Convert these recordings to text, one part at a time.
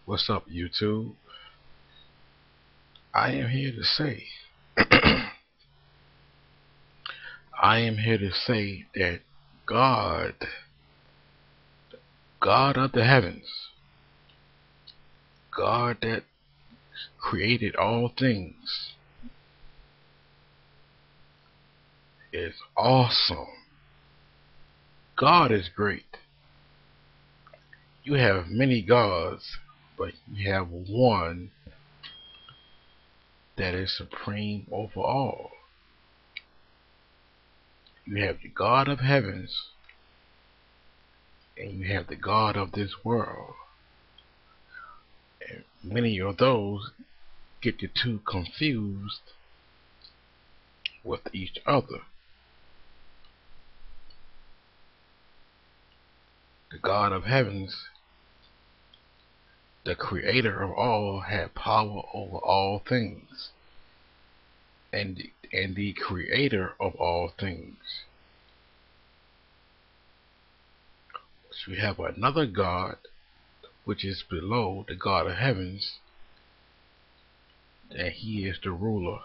What's up, YouTube? I am here to say, I am here to say that God, God of the heavens, God that created all things, is awesome. God is great. You have many gods, but you have one that is supreme over all. You have the God of heavens, and you have the God of this world. And many of those get the two confused with each other. The God of heavens, the creator of all, had power over all things. And the creator of all things. So we have another God which is below the God of heavens, and he is the ruler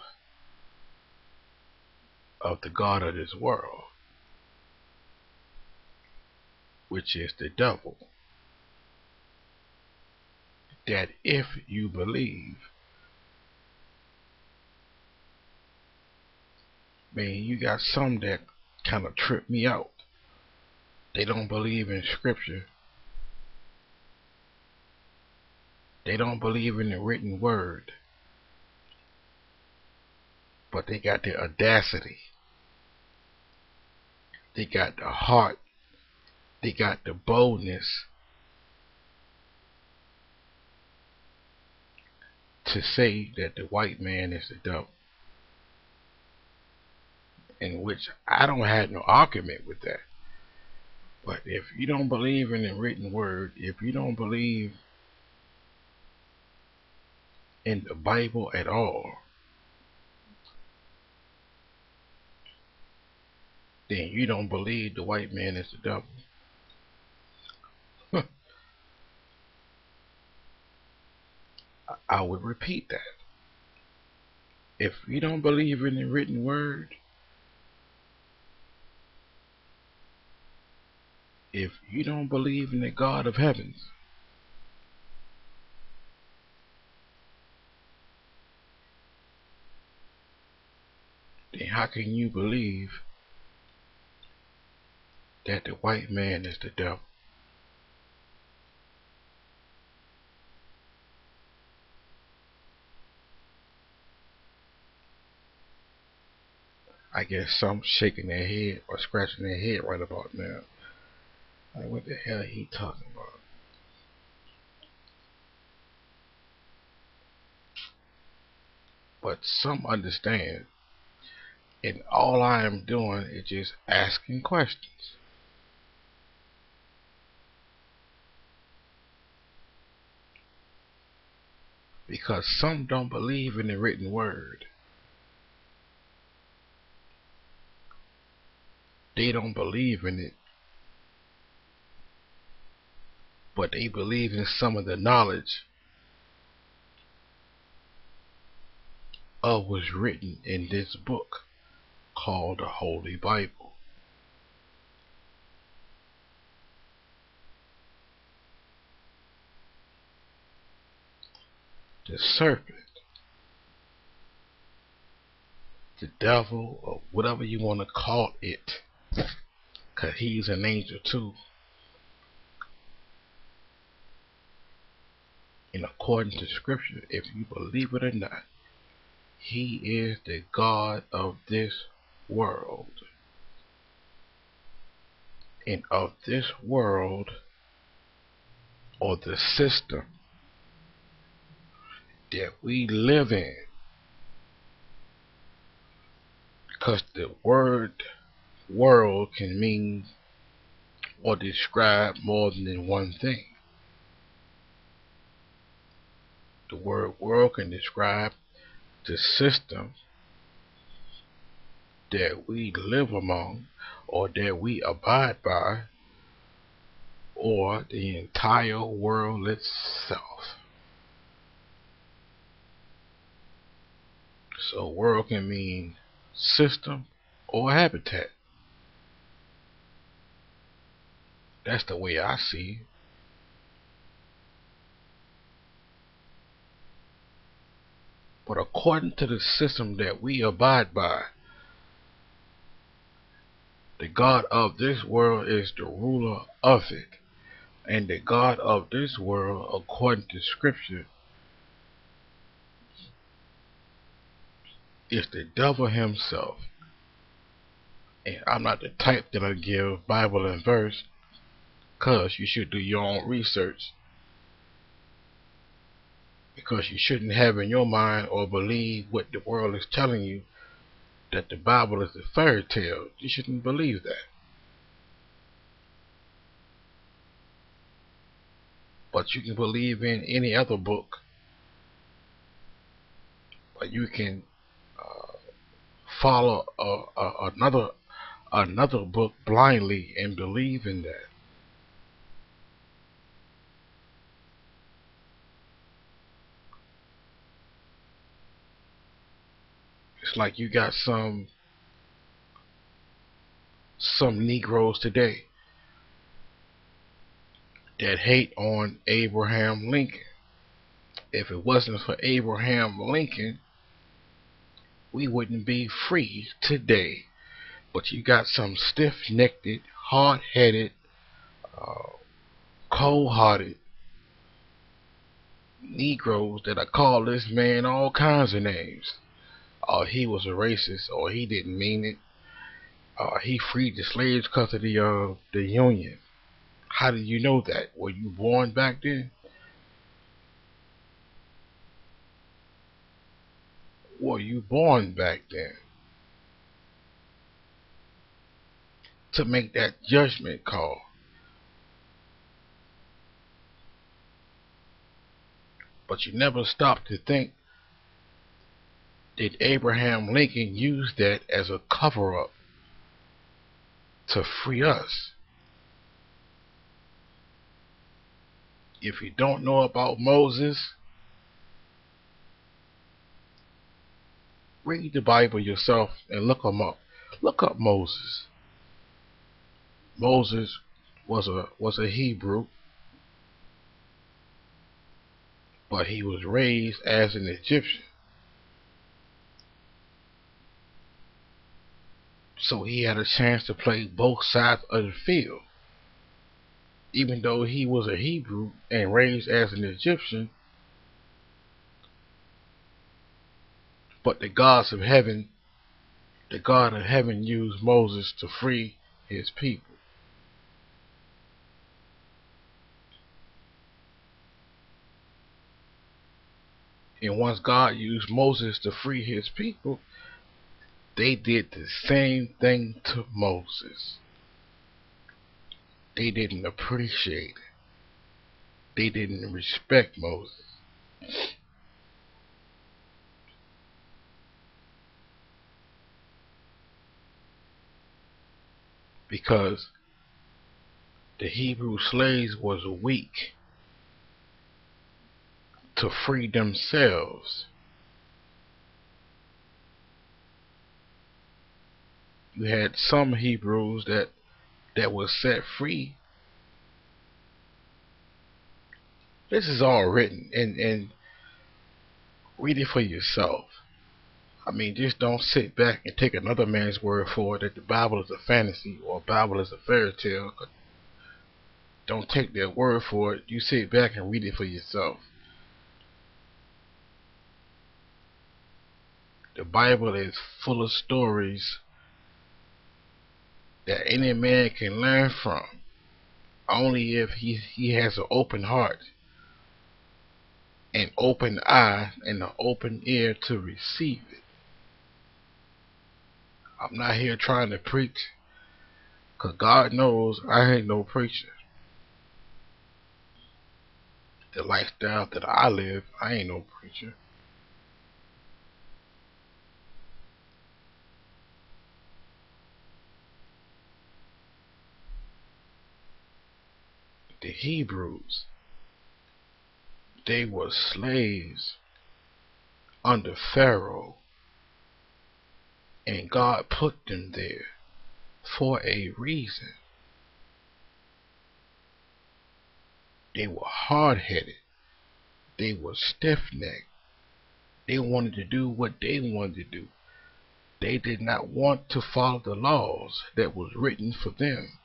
of the God of this world, which is the devil. That if you believe, man, you got some that kind of trip me out. They don't believe in scripture. They don't believe in the written word. But they got the audacity. They got the heart. They got the boldness to say that the white man is the devil. In which I don't have no argument with that. But if you don't believe in the written word, if you don't believe in the Bible at all, then you don't believe the white man is the devil. I would repeat that. If you don't believe in the written word, if you don't believe in the God of heavens, then how can you believe that the white man is the devil? I guess some shaking their head or scratching their head right about now. Like, what the hell are he talking about? But some understand, and all I am doing is just asking questions. Because some don't believe in the written word. They don't believe in it, but they believe in some of the knowledge of what's written in this book called the Holy Bible. The serpent, the devil, or whatever you want to call it, because he's an angel too. And according to scripture, if you believe it or not, he is the God of this world. And of this world, or the system that we live in. Because the word world can mean or describe more than one thing. The word world can describe the system that we live among, or that we abide by, or the entire world itself. So world can mean system or habitat. That's the way I see it. But according to the system that we abide by, the God of this world is the ruler of it. And the God of this world, according to scripture, is the devil himself. And I'm not the type that'll give Bible and verse, cause you should do your own research. Because you shouldn't have in your mind or believe what the world is telling you, that the Bible is a fairy tale. You shouldn't believe that. But you can believe in any other book. But you can follow another book blindly and believe in that. It's like you got some Negroes today that hate on Abraham Lincoln. If it wasn't for Abraham Lincoln, we wouldn't be free today. But you got some stiff-necked, hard-headed, uh, cold-hearted Negroes that call this man all kinds of names. He was a racist, or he didn't mean it. He freed the slaves because of the Union. How did you know that? Were you born back then? Were you born back then to make that judgment call? But you never stop to think, did Abraham Lincoln use that as a cover-up to free us? If you don't know about Moses, read the Bible yourself and look him up. Look up Moses. Moses was a Hebrew, but he was raised as an Egyptian. So he had a chance to play both sides of the field. Even though he was a Hebrew and raised as an Egyptian, but the God of heaven used Moses to free his people. And once God used Moses to free his people, they did the same thing to Moses. They didn't appreciate it. They didn't respect Moses. Because the Hebrew slaves was weak to free themselves. You had some Hebrews that was set free. This is all written, and read it for yourself. I mean, just don't sit back and take another man's word for it that the Bible is a fantasy or the Bible is a fairy tale. Don't take their word for it. You sit back and read it for yourself. The Bible is full of stories that any man can learn from, only if he has an open heart, an open eye, and an open ear to receive it. I'm not here trying to preach, because God knows I ain't no preacher. The lifestyle that I live, I ain't no preacher. The Hebrews, they were slaves under Pharaoh, And God put them there for a reason. They were hard-headed. They were stiff-necked. They wanted to do what they wanted to do. They did not want to follow the laws that was written for them.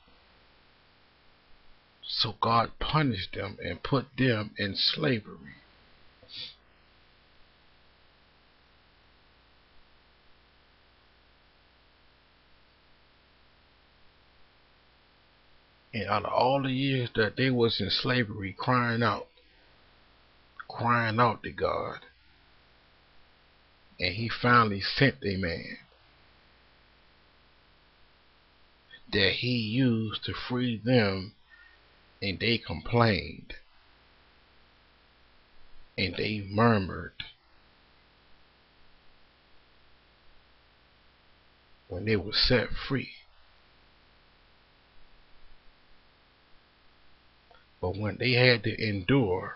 So God punished them and put them in slavery. And out of all the years that they was in slavery, crying out to God, and He finally sent a man that He used to free them, and they complained, and they murmured. When they were set free. But when they had to endure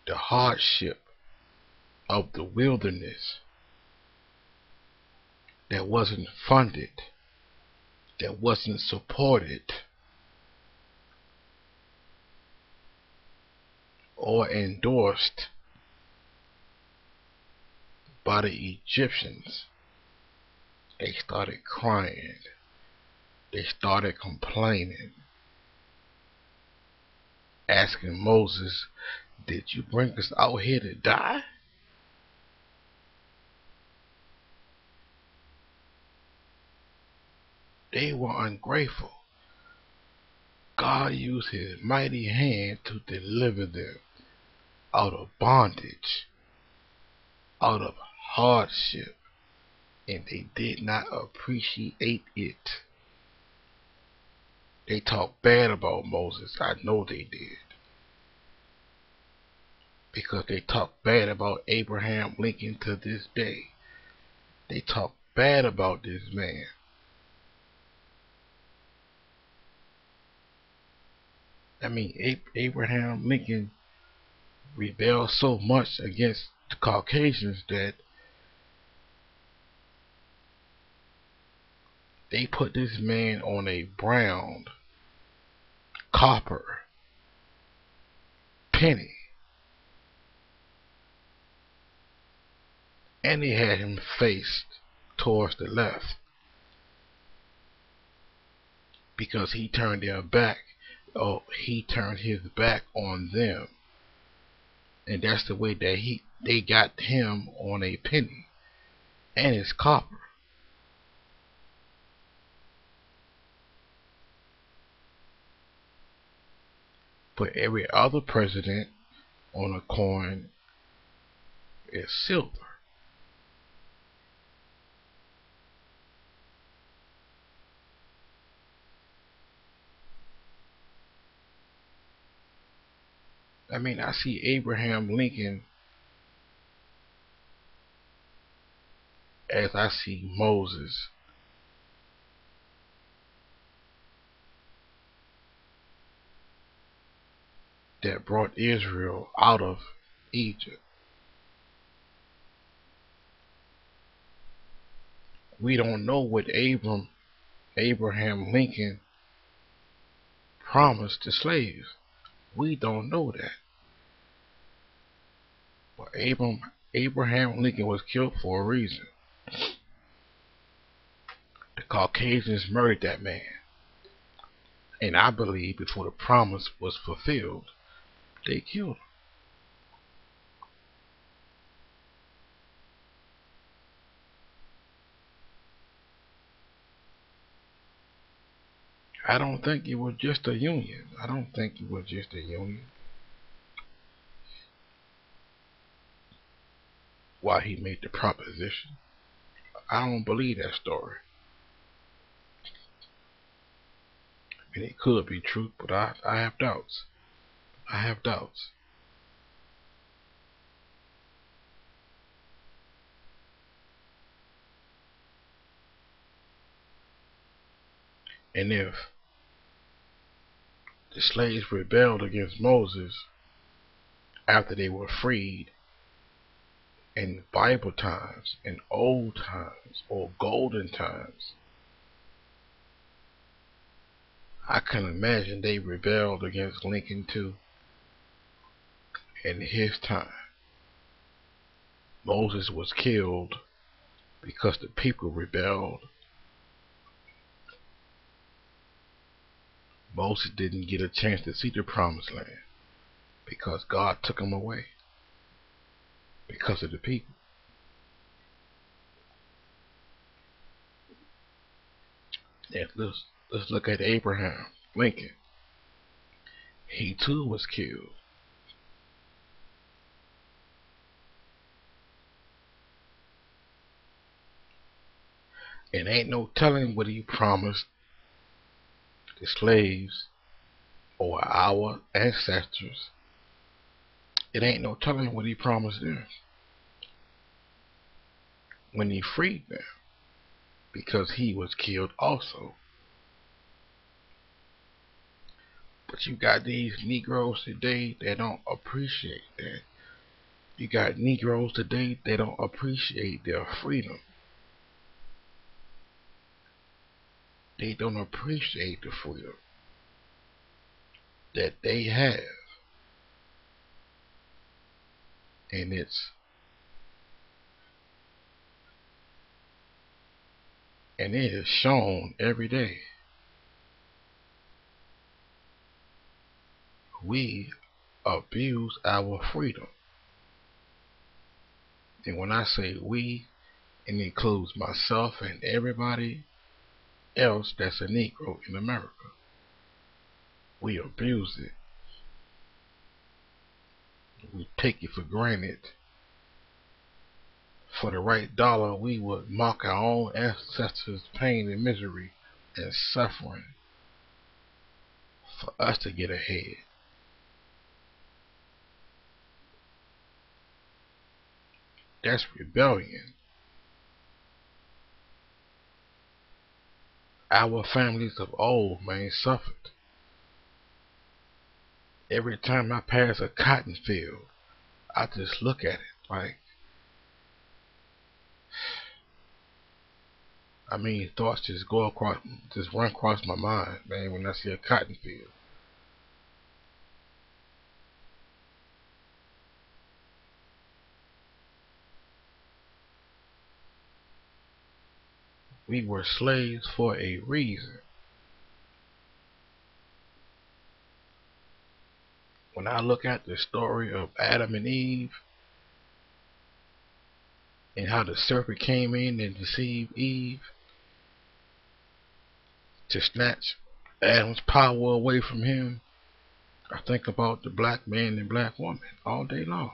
the hardship of the wilderness that wasn't funded, that wasn't supported or endorsed by the Egyptians, they started crying. They started complaining, asking Moses, "Did you bring us out here to die?" They were ungrateful. God used His mighty hand to deliver them out of bondage, out of hardship, and they did not appreciate it. They talked bad about Moses. I know they did. Because they talk bad about Abraham Lincoln to this day. They talk bad about this man. I mean, Abraham Lincoln rebelled so much against the Caucasians that they put this man on a brown, copper penny. And they had him faced towards the left because he turned their back. Oh, he turned his back on them. And that's the way that they got him on a penny. And it's copper. But every other president on a coin is silver. I mean, I see Abraham Lincoln as I see Moses. That brought Israel out of Egypt. We don't know what Abraham Lincoln promised the slaves. We don't know that. But Abraham Lincoln was killed for a reason. The Caucasians murdered that man. And I believe before the promise was fulfilled, they killed him. I don't think it was just a union. I don't think it was just a union. Why he made the proposition. I don't believe that story. I mean, it could be true, but I have doubts. I have doubts. And if the slaves rebelled against Moses after they were freed, in Bible times, in old times, or golden times, I can imagine they rebelled against Lincoln too. In his time, Moses was killed because the people rebelled. Moses didn't get a chance to see the promised land because God took him away because of the people. And let's look at Abraham Lincoln. He too was killed. And ain't no telling what he promised the slaves or our ancestors. It ain't no telling what he promised them when he freed them, because he was killed also. But you got these Negroes today that don't appreciate that. You got Negroes today that don't appreciate their freedom. They don't appreciate the freedom that they have. And it is shown every day. We abuse our freedom. And when I say we, it includes myself and everybody else that's a Negro in America. We abuse it. We take it for granted. For the right dollar, we would mock our own ancestors' pain and misery and suffering for us to get ahead. That's rebellion. Our families of old, man, suffered. Every time I pass a cotton field, I just look at it like, thoughts just run across my mind, man, when I see a cotton field. We were slaves for a reason. When I look at the story of Adam and Eve and how the serpent came in and deceived Eve to snatch Adam's power away from him, I think about the black man and black woman all day long.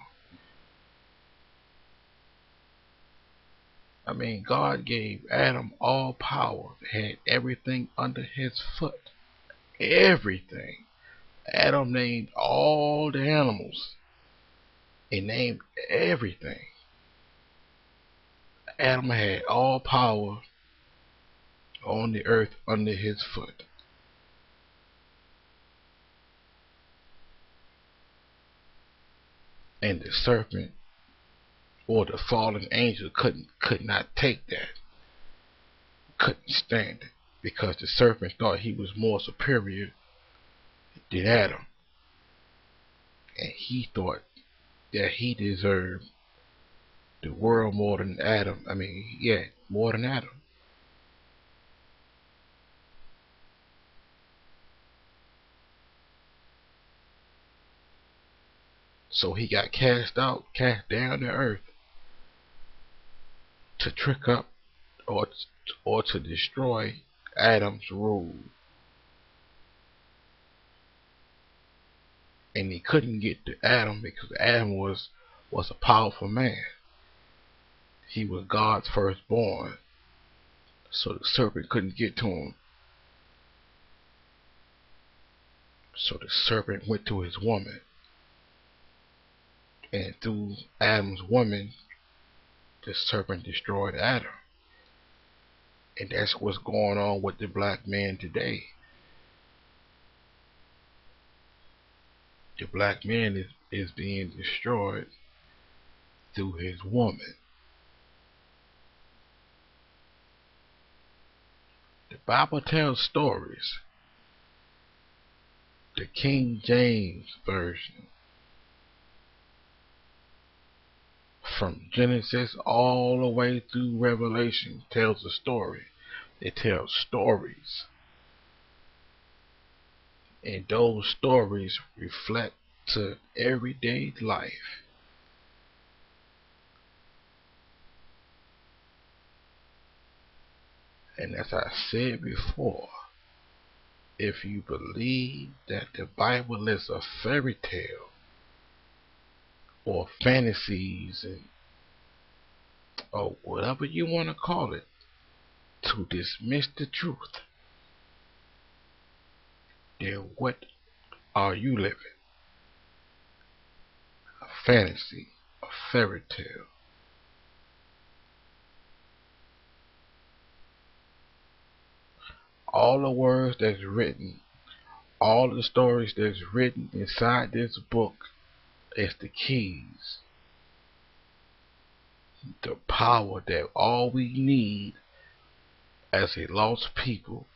God gave Adam all power, had everything under his foot. Everything. Adam named all the animals. He named everything. Adam had all power on the earth under his foot. And the serpent or the fallen angel could not take that. Couldn't stand it. Because the serpent thought he was more superior than Adam. And he thought that he deserved the world more than Adam. More than Adam. So he got cast down to earth to trick up or to destroy Adam's rule. And he couldn't get to Adam because Adam was a powerful man. He was God's firstborn. So the serpent couldn't get to him. So the serpent went to his woman. And through Adam's woman, the serpent destroyed Adam. And that's what's going on with the black man today. The black man is being destroyed through his woman. The Bible tells stories. The King James Version, from Genesis all the way through Revelation, tells a story. It tells stories. And those stories reflect to everyday life. And as I said before, if you believe that the Bible is a fairy tale or fantasies or whatever you want to call it, to dismiss the truth, then what are you living? A fantasy, a fairy tale. All the words that's written, all the stories that's written inside this book is the keys, the power that all we need as a lost people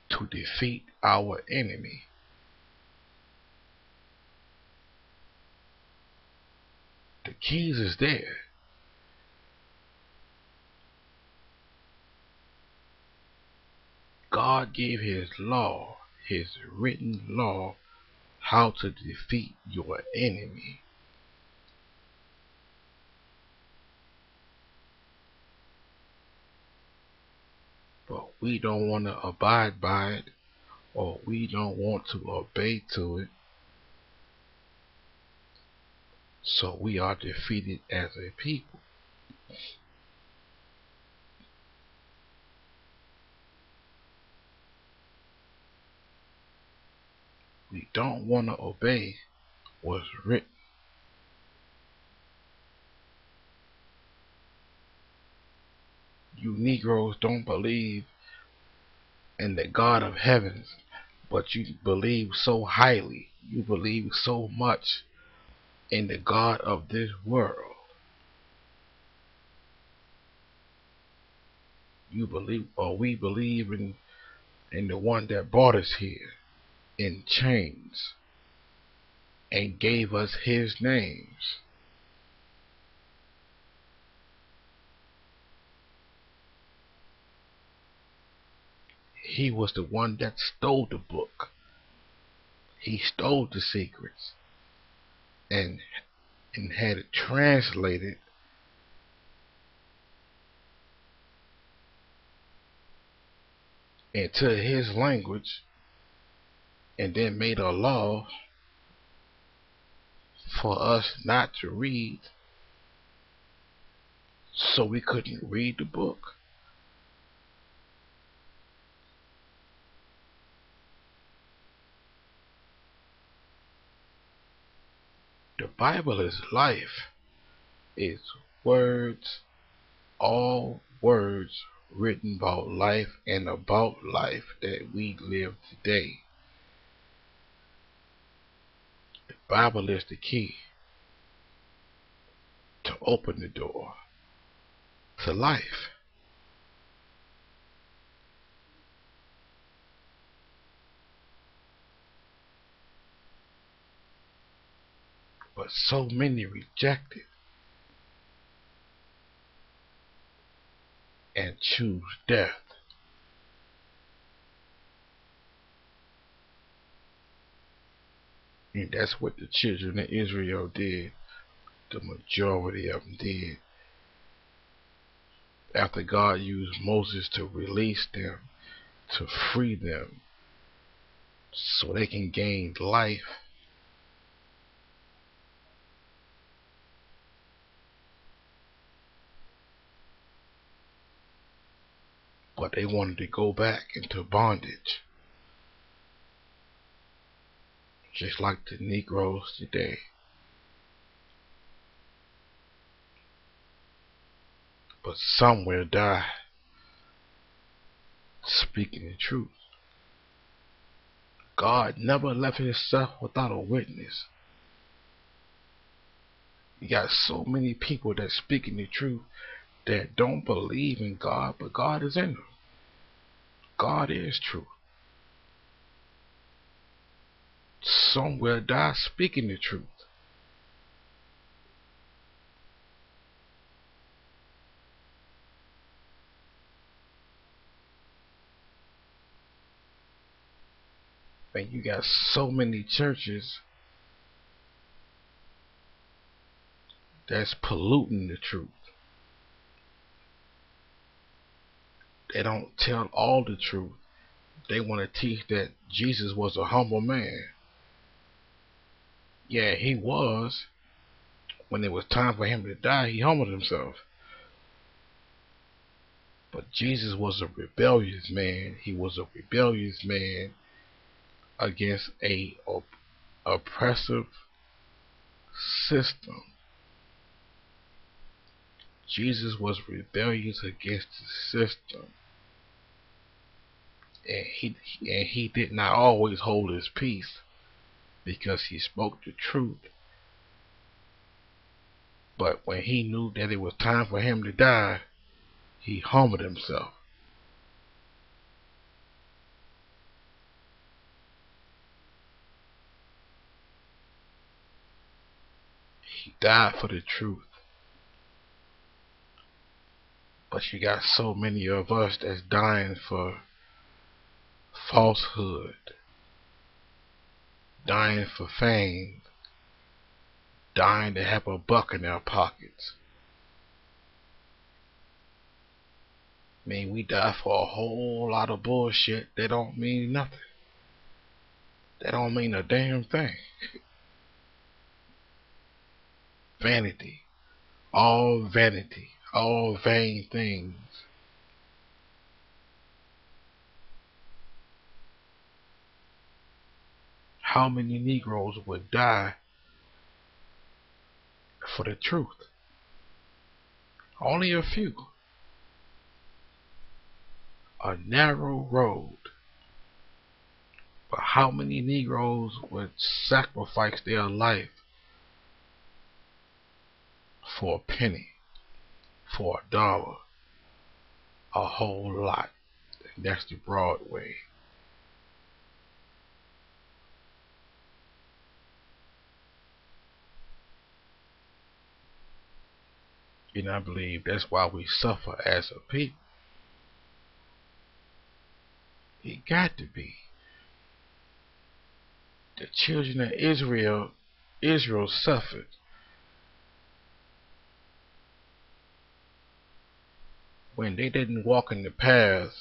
to defeat our enemy. The keys is there. God gave his law, his written law, how to defeat your enemy. But we don't want to abide by it, or we don't want to obey to it. So we are defeated as a people. We don't want to obey what's written. You Negroes don't believe in the God of heavens, but you believe so highly, you believe so much in the God of this world. You believe, or we believe in the one that brought us here in chains and gave us his names. He was the one that stole the book. He stole the secrets and had it translated into his language, and then made a law for us not to read, so we couldn't read the book. The Bible is life. It's words, all words written about life and about life that we live today. The Bible is the key to open the door to life. But so many reject it and choose death. And that's what the children of Israel did. The majority of them did. After God used Moses to release them, to free them, so they can gain life, but they wanted to go back into bondage, just like the Negroes today. But some will die speaking the truth. God never left himself without a witness. You got so many people that speaking the truth that don't believe in God, but God is in them. God is truth. Some will die speaking the truth. And you got so many churches that's polluting the truth. They don't tell all the truth. They want to teach that Jesus was a humble man. Yeah, he was. When it was time for him to die, he humbled himself. But Jesus was a rebellious man. He was a rebellious man against a oppressive system. Jesus was rebellious against the system. And he did not always hold his peace, because he spoke the truth. But when he knew that it was time for him to die, he humbled himself. He died for the truth. But you got so many of us that's dying for falsehood, dying for fame, dying to have a buck in their pockets. I mean, we die for a whole lot of bullshit that don't mean nothing. That don't mean a damn thing. Vanity. All vanity. All vain things. How many Negroes would die for the truth? Only a few. A narrow road. But how many Negroes would sacrifice their life for a penny, for $1, a whole lot? And that's the broad way. And I believe that's why we suffer as a people. It got to be. The children of Israel suffered. When they didn't walk in the path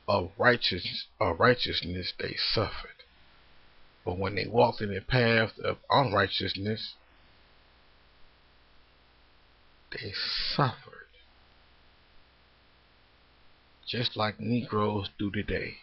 of righteousness, they suffered. But when they walked in the path of unrighteousness, they suffered. Just like Negroes do today.